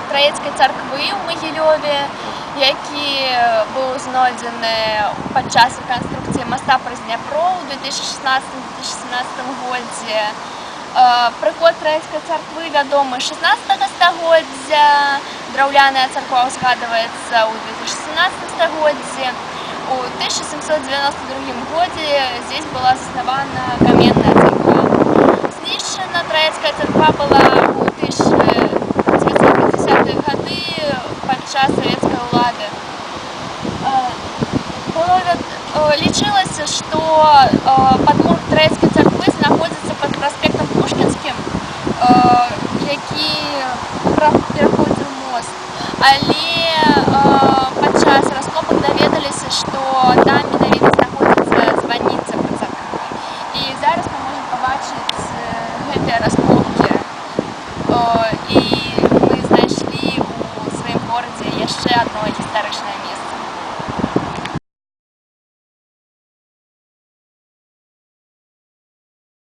Троецкай царквы ў Магілёве, які быў знойдзены падчас рэканструкцыі моста праз Дняпро ў 2016-2017 годзе. Прыход Троецкай царквы вядомы 16 стагоддзя, драўляная царква ўзгадваецца ў 2017 стагоддзі. У 1792 годзе здесь была заснавана каменная царква. Знішчана Троецкая царква была ў 1950-х гады падчас савецкай улады. Лічылася, што падмурак Троецкай царквы знаходзіцца пад праспектам Пушкінскім, які пераходзіў мост. Але падчас раскопак даведаліся, што там менавіта знаходзіцца званіца пры царкве. І зараз мы можам пабачыць гэтыя раскопкі. І мы знайшлі ў сваім горадзе яшчэ адно гістарычнае месца.